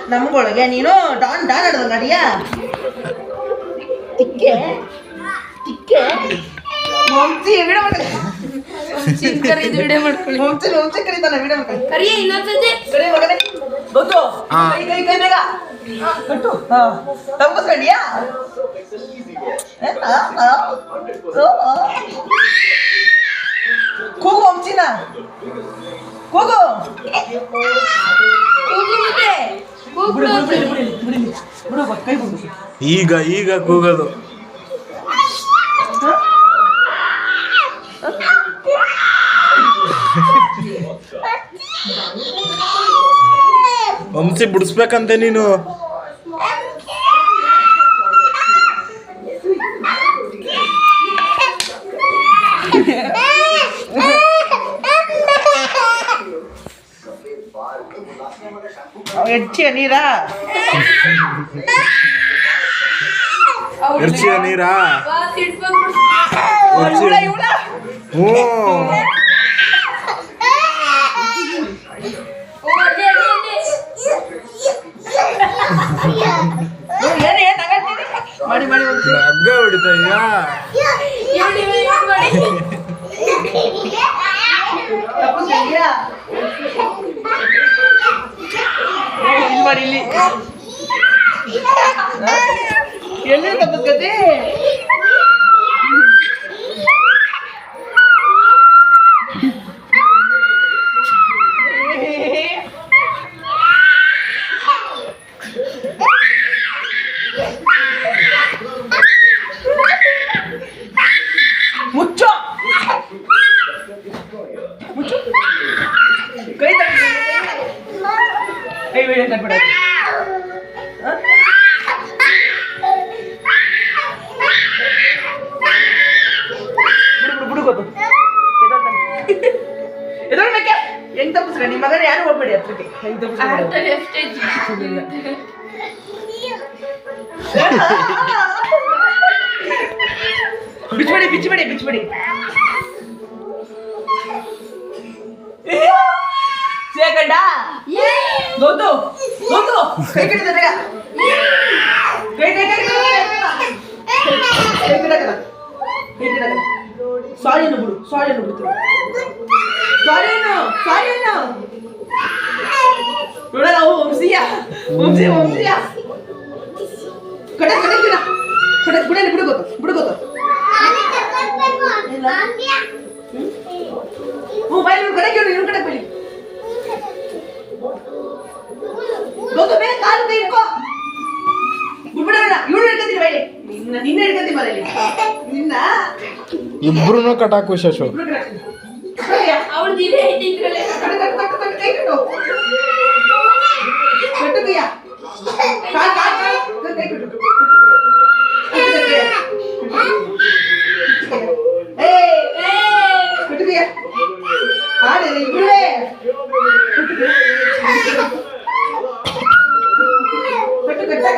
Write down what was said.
ನಮ್ಗೊಳಗೆ ನೀನು Don Don ಆಡ್ದಂಗ ಅಡಿಯಾ ತಿಕ್ಕೆ ತಿಕ್ಕೆ ಮೊಮ್ಸಿ video ಮಾಡ್ಕೊಳ್ಳಿ video ಮಾಡ್ಕೊಳ್ಳಿ ಮೊಮ್ಸಿ ಮೊಮ್ಸಿ ಕರೀತಾನೆ ವಿಡಿಯೋ ಮಾಡ್ಕೊಳ್ಳಿ ಕರಿಯ ಇನ್ನೊಂದ್ಸತಿ ಕರಿ ಮಗನೇ ಗೊತ್ತು ಕೈ ಕೈ ಕೈ ಬೇಗ ಕಟ್ಟು ತಂಬಿಸ್ಕೊಂಡಿಯಾ ಕೂಗು ಮೊಮ್ಸಿನ ಕೂಗು ಕೈ ಬಿಡು ಈಗ ಈಗ ಕೂಗೋದು ವಂಶಿ ಬಿಡಿಸ್ಬೇಕಂತೆ ನೀನು ಎರ್ಚಿಯ ನೀರಾ ಎರ್ಚಿಯ ನೀರಾ ಹ್ಞೂ ಮಾಡಿ ಮಾಡಿ ಹಗ್ಗ ಹೊಡಿತಾಯ್ಯ ಇಲ್ಲಿ ಮಾಡಿ ಇಲ್ಲಿ ಎಲ್ಲಿ ತಪ್ಪಿಸ್ಕತಿ ಮುಚ್ಚು ಮುಚ್ಚು ಕೈ ತಪ್ಪಿ ಕೈ ಬೇಡ ತಪ್ಪಿಡ ಬಿಡು ಗೊತ್ತು ಎದೊಳ್ಬೇಕೆ ಹೆಂಗ್ ತಪ್ಪಿಸ್ರ ನಿಮ್ಮ ಮಗನ ಯಾರು ಹೋಗ್ಬೇಡಿ ಹತ್ರಕ್ಕೆ ಹೆಂಗ್ ಬಿಚ್ಬೇಡಿ ಬಿಚ್ಬೇಡಿ ಬಿಚ್ಬೇಡಿ ಸೇಕಂಡ ದೊಡ್ಡು ದೊಡ್ಡು ಕೈ ಕಡಿದ ಬೇಗ ಕೈ ಕೈ ಕೈ ಕೈ ಕೈ ಕೈ ಸಾರಿಯನ್ನು ಬಿಡು ಸಾರಿಯನ್ನು ಬಿಡ್ತೀವಿ ಸಾರಿಯನ್ನು ಸಾರಿಯನ್ನು ನೋಡಲ್ಲ ವಂಶೀಯ ವಂಶೀಯ ವಂಶೀಯ ಕಡೆ ಕಡೆ ಗಿಡ ಕಡೆ ಬಿಡಲಿ ಬಿಡು ಗೊತ್ತು ಬಿಡು ಗೊತ್ತು ಮೊಬೈಲ್ ಕಡೆ ಕೇಳು ಇವ್ರ ಕಡೆ ಬಿಡಿ ಗೊತ್ತು ಬೇಗ ಕಾಲು ಕೈ ಇಟ್ಕೋ ಬಿಡ್ಬೇಡ ಇವಳು ಹಿಡ್ಕೊತೀನಿ ಬೈಲಿ ನಿನ್ನ ಹಿಡ್ಕೊತೀನಿ ಬರಲಿ ನಿನ್ನ ಇಬ್ರು ಕಟಾಕು ಶಶು ಅವಳು ದಿನೇ ಇಟ್ಟಿದ್ರಲ್ಲ ಕೈ ಕಟ್ಟು ಕಟ್ಟು ಕೈಯ ಕಾಲ್ ಕಾಲ್ ಕೈ ಕಟ್ಟು ಕಟ್ಟು ಕೈಯ ಹಾಡಿ ಇಬ್ರೇ ಕಟ್ಟು ಕಟ್ಟಾಗ